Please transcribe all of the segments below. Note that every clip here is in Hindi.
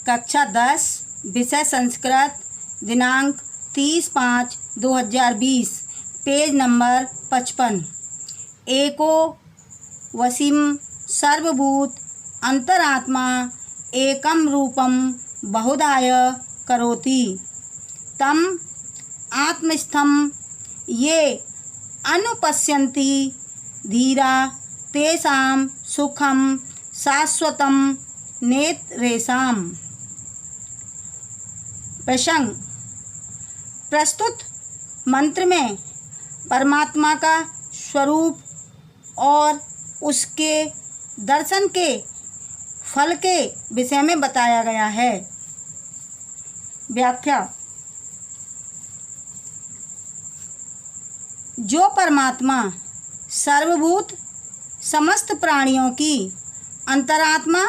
कक्षा 10 विषय संस्कृत दिनांक 30/5/2020 पेज नंबर 55। एको वसीम सर्वभूत अंतरात्मा एकम रूपम बहुधाय करोति तम आत्मस्थम ये अनुपश्यन्ति धीरा तेषां सुखम शाश्वतम नेत्रेषाम्। प्रसंग प्रस्तुत मंत्र में परमात्मा का स्वरूप और उसके दर्शन के फल के विषय में बताया गया है। व्याख्या। जो परमात्मा सर्वभूत समस्त प्राणियों की अंतरात्मा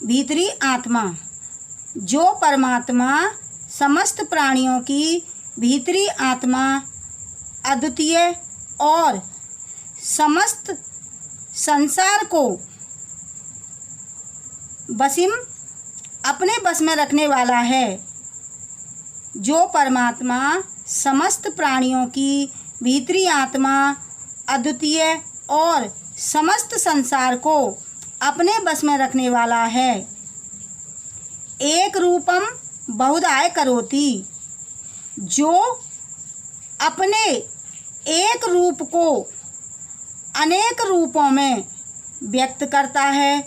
भीतरी आत्मा, जो परमात्मा समस्त प्राणियों की भीतरी आत्मा अद्वितीय और समस्त संसार को वसीम अपने बस में रखने वाला है। जो परमात्मा समस्त प्राणियों की भीतरी आत्मा अद्वितीय और समस्त संसार को अपने बस में रखने वाला है। एक रूपम बहुधाय करोति, जो अपने एक रूप को अनेक रूपों में व्यक्त करता है।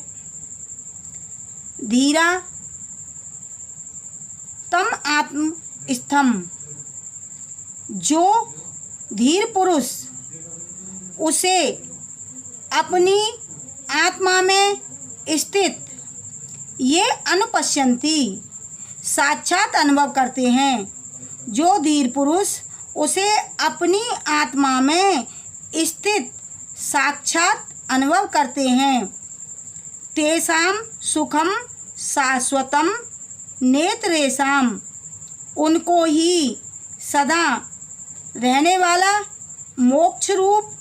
धीरा तम आत्मस्थम, जो धीर पुरुष उसे अपनी आत्मा में स्थित ये अनुपश्यन्ति साक्षात अनुभव करते हैं। जो धीर पुरुष उसे अपनी आत्मा में स्थित साक्षात अनुभव करते हैं। तेषां सुखम शाश्वतम नेत्रेषाम्, उनको ही सदा रहने वाला मोक्ष रूप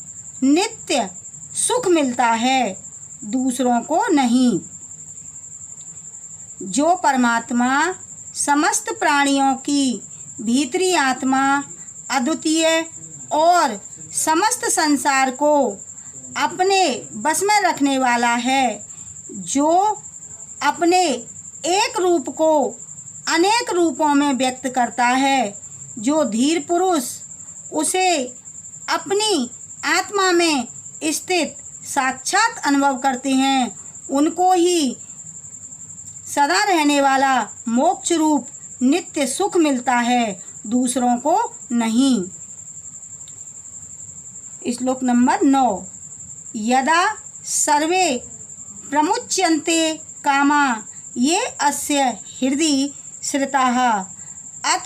नित्य सुख मिलता है, दूसरों को नहीं। जो परमात्मा समस्त प्राणियों की भीतरी आत्मा अद्वितीय और समस्त संसार को अपने बस में रखने वाला है, जो अपने एक रूप को अनेक रूपों में व्यक्त करता है। जो धीर पुरुष उसे अपनी आत्मा में स्थित साक्षात अनुभव करते हैं, उनको ही सदा रहने वाला मोक्ष रूप नित्य सुख मिलता है, दूसरों को नहीं। श्लोक नंबर 9। यदा सर्वे प्रमुच्यन्ते कामा ये अस्य हृदि श्रिताः अथ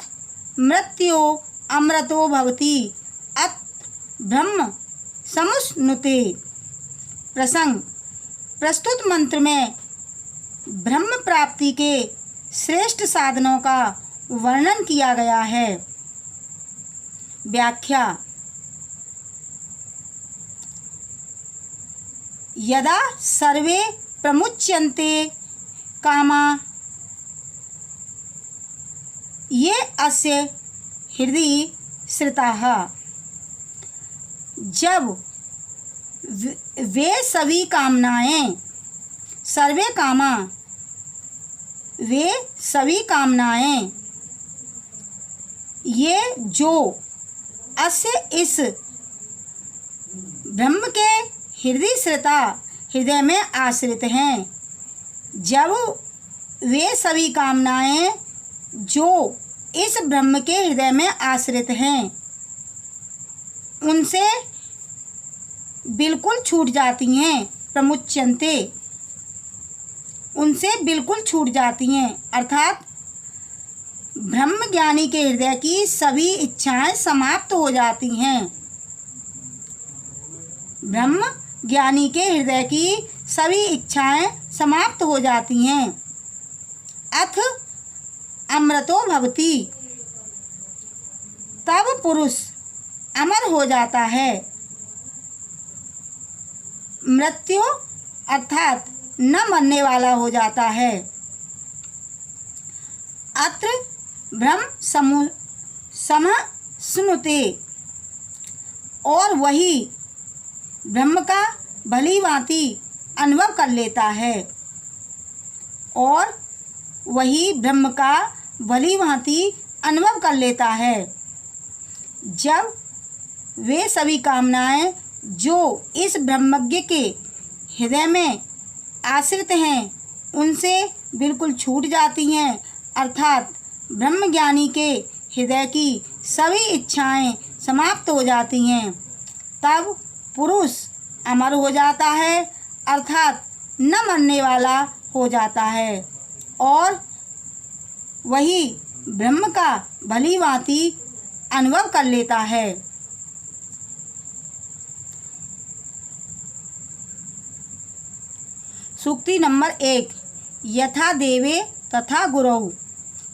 मृत्यो अमृतो भवति अथ ब्रह्म समुष्णुते। प्रसंग प्रस्तुत मंत्र में ब्रह्म प्राप्ति के श्रेष्ठ साधनों का वर्णन किया गया है। व्याख्या। यदा सर्वे प्रमुच्यन्ते कामा ये अस्य हृदि श्रिताः, जब वे सभी कामनाएं सर्वे कामा वे सभी कामनाएं ये जो अस्य इस ब्रह्म के हृदय श्रिता हृदय में आश्रित हैं। जब वे सभी कामनाएं जो इस ब्रह्म के हृदय में आश्रित हैं उनसे बिल्कुल छूट जाती हैं, प्रमुच्यन्ते उनसे बिल्कुल छूट जाती हैं, अर्थात ब्रह्म ज्ञानी के हृदय की सभी इच्छाएं समाप्त हो जाती हैं। ब्रह्म ज्ञानी के हृदय की सभी इच्छाएं समाप्त हो जाती हैं। अथ अमृतो भवति, तब पुरुष अमर हो जाता है। मृत्यु अर्थात न मरने वाला हो जाता है। अत्र ब्रह्म समश्नुते, और वही ब्रह्म का भली भांति अनुभव कर लेता है, और वही ब्रह्म का भली भांति अनुभव कर लेता है। जब वे सभी कामनाएं जो इस ब्रह्मज्ञ के हृदय में आश्रित हैं उनसे बिल्कुल छूट जाती हैं, अर्थात ब्रह्मज्ञानी के हृदय की सभी इच्छाएं समाप्त हो जाती हैं, तब पुरुष अमर हो जाता है, अर्थात न मरने वाला हो जाता है, और वही ब्रह्म का भली भांति अनुभव कर लेता है। सूक्ति नंबर 1। यथा देवे तथा गुरौ।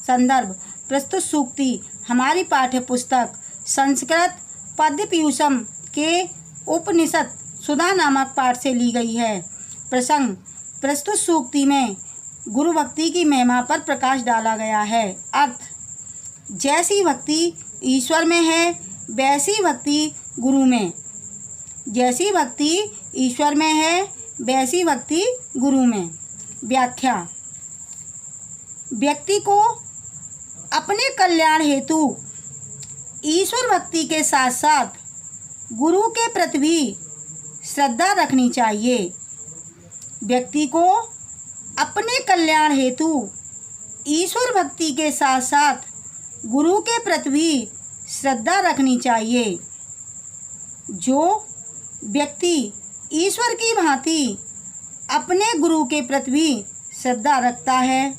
संदर्भ। प्रस्तुत सूक्ति हमारी पाठ्य पुस्तक संस्कृत पद्य पीयूषम के उपनिषद सुधा नामक पाठ से ली गई है। प्रसंग। प्रस्तुत सूक्ति में गुरु भक्ति की महिमा पर प्रकाश डाला गया है। अर्थ। जैसी भक्ति ईश्वर में है वैसी भक्ति गुरु में, जैसी भक्ति ईश्वर में है वैसी भक्ति गुरु में। व्याख्या। व्यक्ति को अपने कल्याण हेतु ईश्वर भक्ति के साथ साथ गुरु के प्रति भी श्रद्धा रखनी चाहिए। व्यक्ति को अपने कल्याण हेतु ईश्वर भक्ति के साथ साथ गुरु के प्रति भी श्रद्धा रखनी चाहिए। जो व्यक्ति ईश्वर की भांति अपने गुरु के प्रति भी श्रद्धा रखता है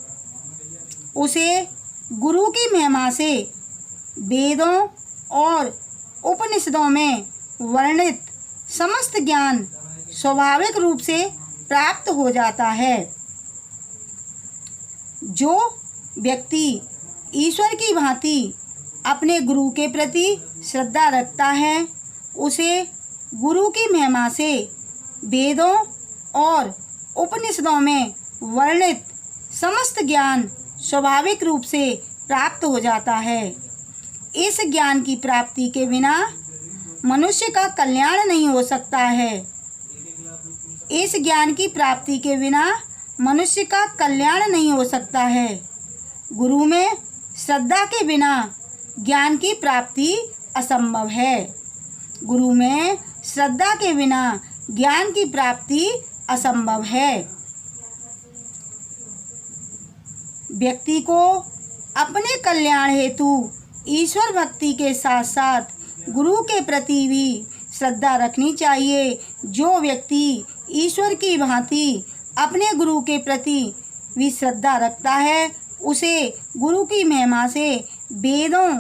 उसे गुरु की महिमा से वेदों और उपनिषदों में वर्णित समस्त ज्ञान स्वाभाविक रूप से प्राप्त हो जाता है। जो व्यक्ति ईश्वर की भांति अपने गुरु के प्रति श्रद्धा रखता है उसे गुरु की महिमा से वेदों और उपनिषदों में वर्णित समस्त ज्ञान स्वाभाविक रूप से प्राप्त हो जाता है। इस ज्ञान की प्राप्ति के बिना मनुष्य का कल्याण नहीं हो सकता है। इस ज्ञान की प्राप्ति के बिना मनुष्य का कल्याण नहीं हो सकता है। गुरु में श्रद्धा के बिना ज्ञान की प्राप्ति असंभव है। गुरु में श्रद्धा के बिना ज्ञान की प्राप्ति असंभव है। व्यक्ति को अपने कल्याण हेतु ईश्वर भक्ति के साथ साथ गुरु के प्रति भी श्रद्धा रखनी चाहिए। जो व्यक्ति ईश्वर की भांति अपने गुरु के प्रति भी श्रद्धा रखता है उसे गुरु की महिमा से वेदों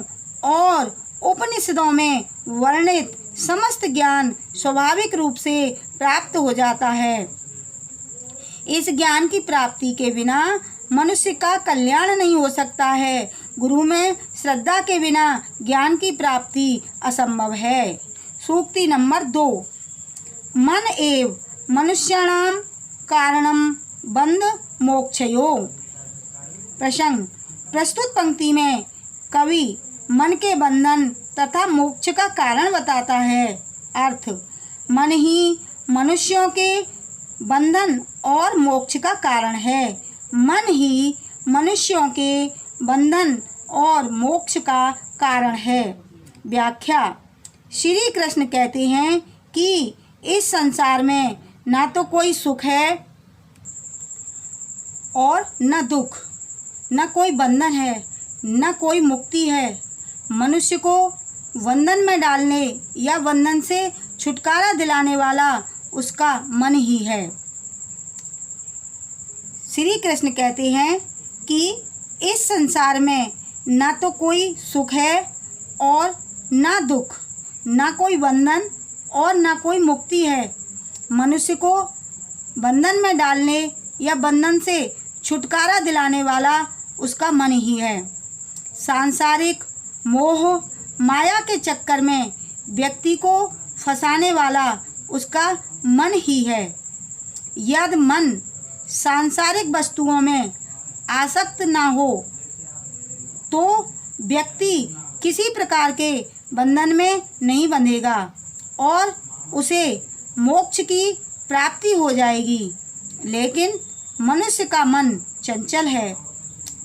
और उपनिषदों में वर्णित समस्त ज्ञान स्वाभाविक रूप से प्राप्त हो जाता है। इस ज्ञान की प्राप्ति के बिना मनुष्य का कल्याण नहीं हो सकता है। गुरु में श्रद्धा के बिना ज्ञान की प्राप्ति असंभव है। सूक्ति नंबर 2। मन एव मनुष्याणां कारणम बंध मोक्षयो। प्रसंग। प्रस्तुत पंक्ति में कवि मन के बंधन तथा मोक्ष का कारण बताता है। अर्थ। मन ही मनुष्यों के बंधन और मोक्ष का कारण है। मन ही मनुष्यों के बंधन और मोक्ष का कारण है। व्याख्या। श्री कृष्ण कहते हैं कि इस संसार में ना तो कोई सुख है और न दुख, न कोई बंधन है, न कोई मुक्ति है। मनुष्य को बंधन में डालने या बंधन से छुटकारा दिलाने वाला उसका मन ही है। श्री कृष्ण कहते हैं कि इस संसार में ना तो कोई सुख है और ना दुख, ना कोई बंधन और ना कोई मुक्ति है। मनुष्य को बंधन में डालने या बंधन से छुटकारा दिलाने वाला उसका मन ही है। सांसारिक मोह माया के चक्कर में व्यक्ति को फंसाने वाला उसका मन ही है। यदि मन सांसारिक वस्तुओं में आसक्त ना हो तो व्यक्ति किसी प्रकार के बंधन में नहीं बंधेगा और उसे मोक्ष की प्राप्ति हो जाएगी। लेकिन मनुष्य का मन चंचल है,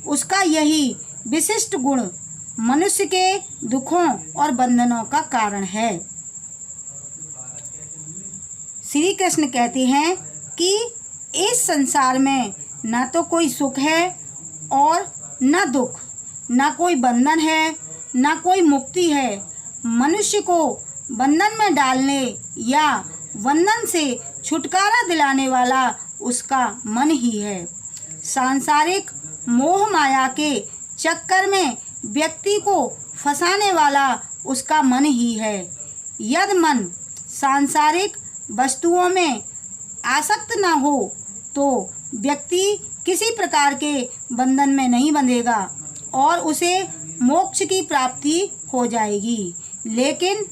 उसका यही विशिष्ट गुण मनुष्य के दुखों और बंधनों का कारण है। श्री कृष्ण कहते हैं कि इस संसार में ना तो कोई सुख है और ना दुख, ना कोई बंधन है, ना कोई मुक्ति है। मनुष्य को बंधन में डालने या बंधन से छुटकारा दिलाने वाला उसका मन ही है। सांसारिक मोह माया के चक्कर में व्यक्ति को फंसाने वाला उसका मन ही है। यदि मन सांसारिक वस्तुओं में आसक्त ना हो तो व्यक्ति किसी प्रकार के बंधन में नहीं बंधेगा और उसे मोक्ष की प्राप्ति हो जाएगी। लेकिन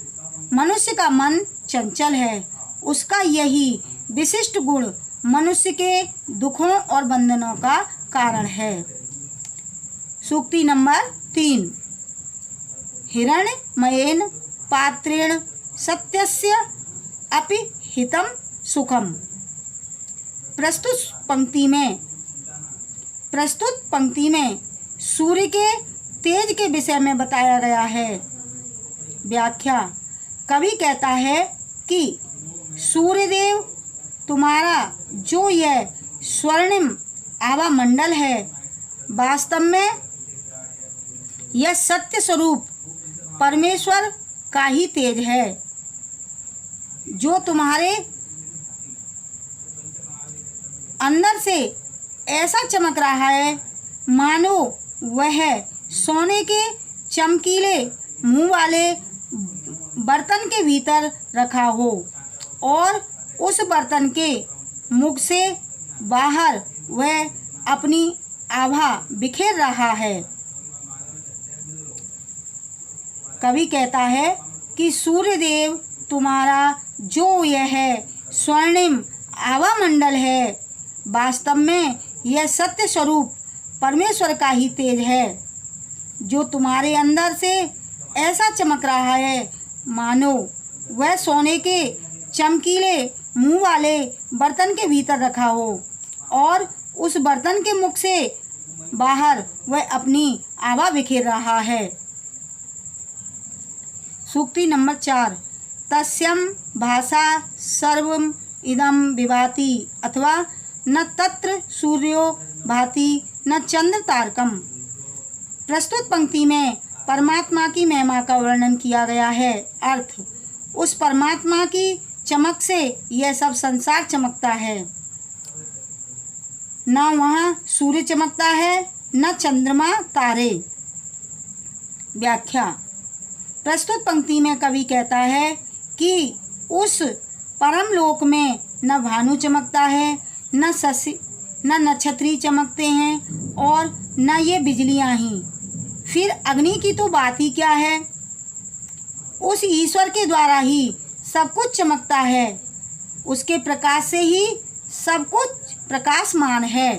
मनुष्य का मन चंचल है, उसका यही विशिष्ट गुण मनुष्य के दुखों और बंधनों का कारण है। सूक्ति नंबर 3। हिरण्मयेन पात्रेण सत्यस्य अपि हितम सुखम। प्रस्तुत पंक्ति में सूर्य के तेज के विषय में बताया गया है। व्याख्या। कवि कहता है कि सूर्यदेव तुम्हारा जो यह स्वर्णिम आभा मंडल है, वास्तव में यह सत्य स्वरूप परमेश्वर का ही तेज है, जो तुम्हारे अंदर से ऐसा चमक रहा है मानो वह सोने के चमकीले मुंह वाले बर्तन के भीतर रखा हो और उस बर्तन के मुख से बाहर वह अपनी आभा बिखेर रहा है। कवि कहता है कि सूर्यदेव तुम्हारा जो यह स्वर्णिम आभा मंडल है, वास्तव में यह सत्य स्वरूप परमेश्वर का ही तेज है, जो तुम्हारे अंदर से ऐसा चमक रहा है मानो वह सोने के चमकीले मुंह वाले बर्तन के भीतर रखा हो और उस बर्तन के मुख से बाहर वह अपनी आभा बिखेर रहा है। सूक्ति नंबर 4। तस्यम भाषा सर्वम इदम विभाति अथवा न तत्र सूर्यो भाति न चंद्र तारकम। प्रस्तुत पंक्ति में परमात्मा की महिमा का वर्णन किया गया है। अर्थ, उस परमात्मा की चमक से यह सब संसार चमकता है। न वहाँ सूर्य चमकता है न चंद्रमा तारे। व्याख्या। प्रस्तुत पंक्ति में कवि कहता है कि उस परम लोक में न भानु चमकता है, न शशि न नक्षत्री चमकते हैं और न ये बिजलियां ही। फिर अग्नि की तो बात ही क्या है। उस ईश्वर के द्वारा ही सब कुछ चमकता है, उसके प्रकाश से ही सब कुछ प्रकाशमान है।